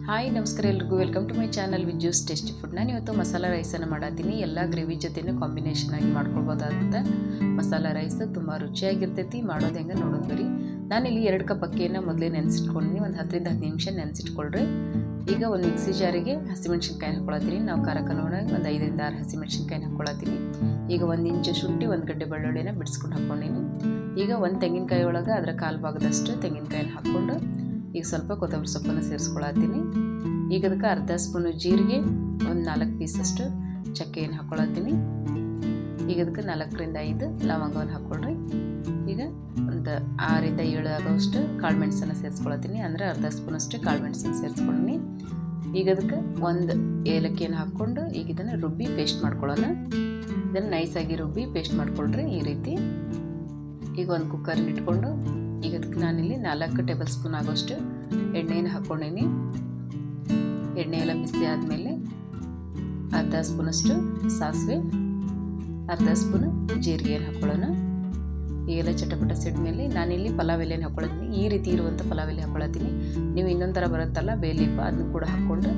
Hi ನಮಸ್ಕಾರ ಎಲ್ರಿಗೂ welcome to my channel Viju's tasty food. ನಾನು ಇವತ್ತು ಮಸಾಲ ರೈಸನ್ನು ಮಾಡತ್ತೀನಿ. ಎಲ್ಲ ಗ್ರೇವಿ ಜೊತೆನೂ ಕಾಂಬಿನೇಷನ್ ಆಗಿ ಮಾಡ್ಕೊಳ್ಬೋದಾದಂಥ ಮಸಾಲ ರೈಸ್ ತುಂಬ ರುಚಿಯಾಗಿರ್ತೈತಿ. ಮಾಡೋದು ಹೆಂಗೆ ನೋಡೋದು ಬರೀ. ನಾನಿಲ್ಲಿ 2 ಕಪ್ ಅಕ್ಕಿಯನ್ನು ಮೊದಲೇ ನೆನೆಸಿಟ್ಕೊಂಡಿನಿ. ಒಂದು 10ರಿಂದ 15 ನಿಮಿಷ ನೆನೆಸಿಟ್ಕೊಳ್ರಿ. ಈಗ ಒಂದು ಮಿಕ್ಸಿ ಜಾರಿಗೆ ಹಸಿಮೆಣ್ಸಿನ್ಕಾಯಿ ಹಾಕ್ಕೊಳತ್ತೀನಿ. ನಾವು ಖಾರಕ್ಕೆ ನೋಡಿ ಒಂದು 5ರಿಂದ 6 ಹಸಿಮೆಣ್ಸಿನ್ಕಾಯಿನ ಹಾಕ್ಕೊಳತ್ತೀನಿ. ಈಗ 1 ಇಂಚು ಶುಂಠಿ, 1 ಗಡ್ಡೆ ಬೆಳ್ಳುಳ್ಳಿನ ಬಿಡಿಸ್ಕೊಂಡು ಹಾಕ್ಕೊಂಡಿನಿ. ಈಗ ಒಂದು ತೆಂಗಿನಕಾಯಿ ಒಳಗೆ ಅದರ ಕಾಲು ಭಾಗದಷ್ಟು ತೆಂಗಿನಕಾಯಿನ ಹಾಕ್ಕೊಂಡು ಈಗ ಸ್ವಲ್ಪ ಕೊತ್ತಂಬರಿ ಸೊಪ್ಪನ್ನು ಸೇರಿಸ್ಕೊಳತ್ತೀನಿ. ಈಗ ಅದಕ್ಕೆ ಅರ್ಧ ಸ್ಪೂನು ಜೀರಿಗೆ, ಒಂದು 4 ಪೀಸಷ್ಟು ಚಕ್ಕೆಯನ್ನು ಹಾಕ್ಕೊಳತ್ತೀನಿ. ಈಗ ಅದಕ್ಕೆ 4ರಿಂದ 5 ಲವಂಗವನ್ನು ಹಾಕ್ಕೊಳ್ರಿ. ಈಗ ಒಂದು 6ರಿಂದ 7 ಆಗೋಷ್ಟು ಕಾಳು ಮೆಣಸನ್ನು ಸೇರಿಸ್ಕೊಳತ್ತೀನಿ. ಅಂದರೆ ಅರ್ಧ ಸ್ಪೂನಷ್ಟು ಕಾಳು ಮೆಣಸನ್ನು ಸೇರಿಸ್ಕೊಂಡಿನಿ. ಈಗ ಅದಕ್ಕೆ ಒಂದು ಏಲಕ್ಕಿಯನ್ನು ಹಾಕ್ಕೊಂಡು ಈಗ ಇದನ್ನು ರುಬ್ಬಿ ಪೇಸ್ಟ್ ಮಾಡ್ಕೊಳ್ಳೋಣ. ಇದನ್ನು ನೈಸಾಗಿ ರುಬ್ಬಿ ಪೇಸ್ಟ್ ಮಾಡ್ಕೊಳ್ರಿ ಈ ರೀತಿ. ಈಗ ಒಂದು ಕುಕ್ಕರ್ನ ಇಟ್ಕೊಂಡು ಈಗ ಅದಕ್ಕೆ ನಾನಿಲ್ಲಿ 4 ಟೇಬಲ್ ಸ್ಪೂನ್ ಆಗೋಷ್ಟು ಎಣ್ಣೆಯನ್ನು ಹಾಕ್ಕೊಂಡೀನಿ. ಎಣ್ಣೆ ಎಲ್ಲ ಬಿಸಿ ಆದಮೇಲೆ ಅರ್ಧ ಸ್ಪೂನಷ್ಟು ಸಾಸಿವೆ, ಅರ್ಧ ಸ್ಪೂನು ಜೀರಿಗೆಯನ್ನು ಹಾಕ್ಕೊಳ್ಳೋಣ. ಈಗೆಲ್ಲ ಚಟಪಟ ಸಿಡ್ಮೇಲೆ ನಾನಿಲ್ಲಿ ಪಲಾವ್ ಎಲೆಯನ್ನು ಹಾಕ್ಕೊಳತ್ತೀನಿ. ಈ ರೀತಿ ಇರುವಂಥ ಪಲಾವ್ ಎಲೆ ಹಾಕ್ಕೊಳತ್ತೀನಿ. ನೀವು ಇನ್ನೊಂದು ಥರ ಬರುತ್ತಲ್ಲ ಬೇಲೀಪ, ಅದನ್ನು ಕೂಡ ಹಾಕ್ಕೊಂಡು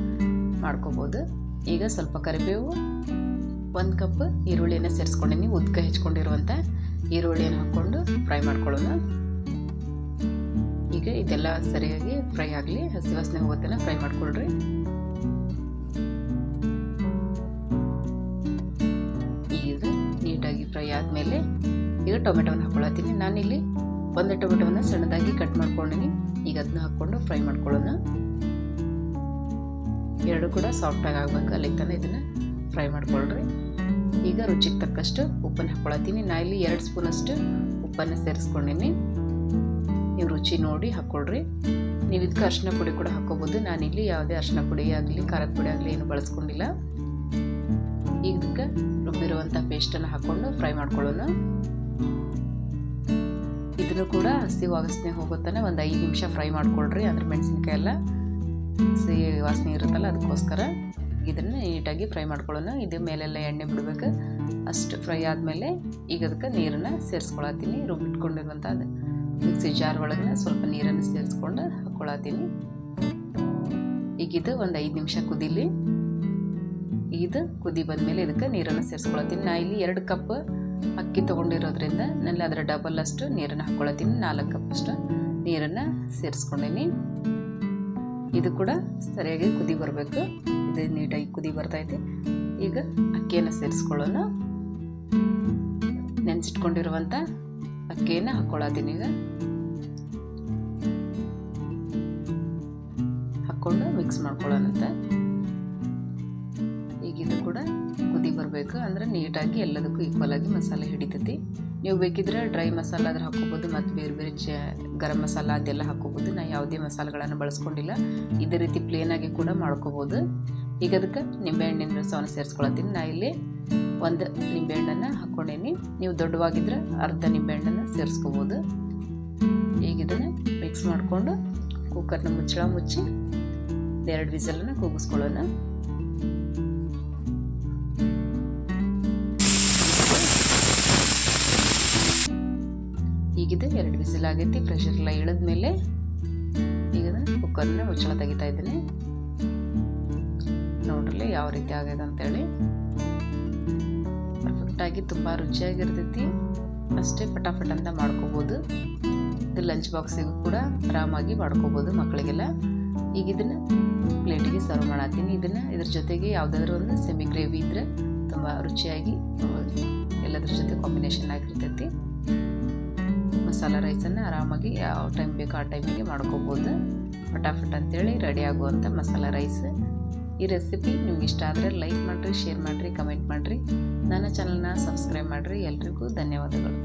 ಮಾಡ್ಕೋಬೋದು. ಈಗ ಸ್ವಲ್ಪ ಕರಿಬೇವು, 1 ಕಪ್ ಈರುಳ್ಳಿಯನ್ನು ಸೇರಿಸ್ಕೊಂಡಿನಿ. ಉದ್ಕ ಹೆಚ್ಕೊಂಡಿರುವಂಥ ಈರುಳ್ಳಿಯನ್ನು ಹಾಕ್ಕೊಂಡು ಫ್ರೈ ಮಾಡ್ಕೊಳ್ಳೋಣ. ಈಗ ಇದೆಲ್ಲ ಸರಿಯಾಗಿ ಫ್ರೈ ಆಗಲಿ, ಹಸಿ ವಾಸನೆ ಹೋಗೋತನ ಫ್ರೈ ಮಾಡ್ಕೊಳ್ರಿ. ಈಗ ನೀಟಾಗಿ ಫ್ರೈ ಆದಮೇಲೆ ಈಗ ಟೊಮೆಟೊವನ್ನು ಹಾಕ್ಕೊಳತ್ತೀನಿ. ನಾನಿಲ್ಲಿ 1 ಟೊಮೆಟೊವನ್ನು ಸಣ್ಣದಾಗಿ ಕಟ್ ಮಾಡ್ಕೊಂಡಿನಿ. ಈಗ ಅದನ್ನ ಹಾಕ್ಕೊಂಡು ಫ್ರೈ ಮಾಡ್ಕೊಳ್ಳೋಣ. ಎರಡು ಕೂಡ ಸಾಫ್ಟಾಗಿ ಆಗಬೇಕು, ಅಲ್ಲಿಗೆ ತನಕ ಇದನ್ನು ಫ್ರೈ ಮಾಡ್ಕೊಳ್ರಿ. ಈಗ ರುಚಿಗೆ ತಕ್ಕಷ್ಟು ಉಪ್ಪನ್ನು ಹಾಕ್ಕೊಳತ್ತೀನಿ. ನಾ ಇಲ್ಲಿ 2 ಸ್ಪೂನಷ್ಟು ಉಪ್ಪನ್ನು ಸೇರಿಸ್ಕೊಂಡಿನಿ. ನೀವು ರುಚಿ ನೋಡಿ ಹಾಕ್ಕೊಳ್ರಿ. ನೀವು ಇದಕ್ಕೆ ಅರಿಶಿನ ಪುಡಿ ಕೂಡ ಹಾಕ್ಕೋಬೋದು. ನಾನಿಲ್ಲಿ ಯಾವುದೇ ಅರಿಶಿನ ಪುಡಿ ಆಗಲಿ ಖಾರದ ಪುಡಿ ಆಗಲಿ ಏನು ಬಳಸ್ಕೊಂಡಿಲ್ಲ. ಈಗ ಇದಕ್ಕೆ ರುಬ್ಬಿರುವಂಥ ಪೇಸ್ಟನ್ನು ಹಾಕ್ಕೊಂಡು ಫ್ರೈ ಮಾಡ್ಕೊಳ್ಳೋಣ. ಇದನ್ನು ಕೂಡ ಹಸಿ ವಾಸನೆ ಹೋಗುತ್ತಾನೆ ಒಂದು 5 ನಿಮಿಷ ಫ್ರೈ ಮಾಡ್ಕೊಳ್ರಿ. ಅಂದರೆ ಮೆಣಸಿನ್ಕಾಯಿ ಎಲ್ಲ ಹಸಿ ವಾಸನೆ ಇರುತ್ತಲ್ಲ, ಅದಕ್ಕೋಸ್ಕರ ಇದನ್ನು ನೀಟಾಗಿ ಫ್ರೈ ಮಾಡ್ಕೊಳ್ಳೋಣ. ಇದು ಮೇಲೆಲ್ಲ ಎಣ್ಣೆ ಬಿಡಬೇಕು. ಅಷ್ಟು ಫ್ರೈ ಆದಮೇಲೆ ಈಗ ಅದಕ್ಕೆ ನೀರನ್ನು ಸೇರಿಸ್ಕೊಳತ್ತೀನಿ. ರುಬ್ಬಿಟ್ಕೊಂಡಿರುವಂಥ ಅದು ಮಿಕ್ಸಿ ಜಾರ್ ಒಳಗೆ ಸ್ವಲ್ಪ ನೀರನ್ನು ಸೇರಿಸ್ಕೊಂಡು ಹಾಕ್ಕೊಳತ್ತೀನಿ. ಈಗ ಇದು ಒಂದು 5 ನಿಮಿಷ ಕುದೀಲಿ. ಇದು ಕುದಿ ಬಂದಮೇಲೆ ಇದಕ್ಕೆ ನೀರನ್ನು ಸೇರಿಸ್ಕೊಳತ್ತೀನಿ. ನಾ ಇಲ್ಲಿ 2 ಕಪ್ ಅಕ್ಕಿ ತೊಗೊಂಡಿರೋದ್ರಿಂದ ನಲ್ಲಿ ಅದರ ಡಬಲ್ ಅಷ್ಟು ನೀರನ್ನು ಹಾಕ್ಕೊಳತ್ತೀನಿ. 4 ಕಪ್ ಅಷ್ಟು ನೀರನ್ನು ಸೇರಿಸ್ಕೊಂಡೀನಿ. ಇದು ಕೂಡ ಸರಿಯಾಗಿ ಕುದಿ ಬರಬೇಕು. ಇದು ನೀಟಾಗಿ ಕುದಿ ಬರ್ತೈತೆ. ಈಗ ಅಕ್ಕಿಯನ್ನು ಸೇರಿಸ್ಕೊಳ್ಳೋಣ. ನೆನೆಸಿಟ್ಕೊಂಡಿರುವಂಥ ಅಕ್ಕಿಯನ್ನು ಹಾಕ್ಕೊಳತ್ತೀನಿ. ಈಗ ಹಾಕ್ಕೊಂಡು ಮಿಕ್ಸ್ ಮಾಡ್ಕೊಳ್ಳೋಣಂತ. ಈಗ ಇದು ಕೂಡ ಕುದಿ ಬರಬೇಕು. ಅಂದರೆ ನೀಟಾಗಿ ಎಲ್ಲದಕ್ಕೂ ಈಕ್ವಲ್ ಆಗಿ ಮಸಾಲೆ ಹಿಡಿತೈತಿ. ನೀವು ಬೇಕಿದ್ರೆ ಡ್ರೈ ಮಸಾಲ ಆದ್ರೆ ಹಾಕ್ಕೋಬೋದು, ಮತ್ತು ಬೇರೆ ಬೇರೆ ಗರಂ ಮಸಾಲ ಅದೆಲ್ಲ ಹಾಕ್ಕೋಬೋದು. ನಾನು ಯಾವುದೇ ಮಸಾಲೆಗಳನ್ನು ಬಳಸ್ಕೊಂಡಿಲ್ಲ. ಇದೇ ರೀತಿ ಪ್ಲೇನಾಗಿ ಕೂಡ ಮಾಡ್ಕೋಬೋದು. ಈಗ ಅದಕ್ಕೆ ನಿಂಬೆಹಣ್ಣಿನ ರಸವನ್ನು ಸೇರಿಸ್ಕೊಳತ್ತೀನಿ. ನಾ ಇಲ್ಲಿ 1 ನಿಂಬೆಹಣ್ಣನ್ನು ಹಾಕ್ಕೊಂಡೇನಿ. ನೀವು ದೊಡ್ಡವಾಗಿದ್ರೆ ಅರ್ಧ ನಿಂಬೆಹಣ್ಣನ್ನು ಸೇರಿಸ್ಕೋಬೋದು. ಈಗ ಇದನ್ನು ಮಿಕ್ಸ್ ಮಾಡಿಕೊಂಡು ಕುಕ್ಕರ್ನ ಮುಚ್ಚಳ ಮುಚ್ಚಿ 2 ವಿಸಲನ್ನು ಕೂಗಿಸ್ಕೊಳ್ಳೋಣ. ಈಗಿದೆ 2 ವಿಸಿಲ್ ಆಗೈತಿ. ಪ್ರೆಷರ್ ಎಲ್ಲ ಇಳಿದ್ಮೇಲೆ ಈಗ ಕುಕ್ಕರ್ನ ಮುಚ್ಚಳ ತೆಗಿತಾ ಇದ್ದೀನಿ. ನೋಡ್ರಲಿ ಯಾವ ರೀತಿ ಆಗ್ಯದ ಅಂತೇಳಿ. ಪರ್ಫೆಕ್ಟಾಗಿ ತುಂಬ ರುಚಿಯಾಗಿರ್ತೈತಿ. ಅಷ್ಟೇ ಫಟಾಫಟ್ ಅಂತ ಮಾಡ್ಕೋಬೋದು. ಇದು ಲಂಚ್ ಬಾಕ್ಸಿಗೂ ಕೂಡ ಆರಾಮಾಗಿ ಮಾಡ್ಕೋಬೋದು ಮಕ್ಕಳಿಗೆಲ್ಲ. ಈಗ ಇದನ್ನು ಪ್ಲೇಟಿಗೆ ಸರ್ವ್ ಮಾಡತ್ತೀನಿ. ಇದನ್ನು ಇದ್ರ ಜೊತೆಗೆ ಯಾವುದಾದ್ರೂ ಒಂದು ಸೆಮಿ ಗ್ರೇವಿ ಇದ್ದರೆ ತುಂಬ ರುಚಿಯಾಗಿ ಎಲ್ಲದ್ರ ಜೊತೆ ಕಾಂಬಿನೇಷನ್ ಆಗಿರ್ತೈತಿ. ಮಸಾಲ ರೈಸನ್ನು ಆರಾಮಾಗಿ ಯಾವ ಟೈಮ್ ಬೇಕು ಆ ಟೈಮಿಗೆ ಮಾಡ್ಕೋಬೋದು. ಫಟಾಫಟ್ ಅಂತೇಳಿ ರೆಡಿ ಆಗುವಂಥ ಮಸಾಲ ರೈಸ್. ಈ ರೆಸಿಪಿ ನಿಮ್ಗೆ ಇಷ್ಟ ಆದರೆ ಲೈಕ್ ಮಾಡಿರಿ, ಶೇರ್ ಮಾಡಿರಿ, ಕಮೆಂಟ್ ಮಾಡಿರಿ. ನನ್ನ ಚಾನಲ್ನ ಸಬ್ಸ್ಕ್ರೈಬ್ ಮಾಡಿರಿ. ಎಲ್ರಿಗೂ ಧನ್ಯವಾದಗಳು.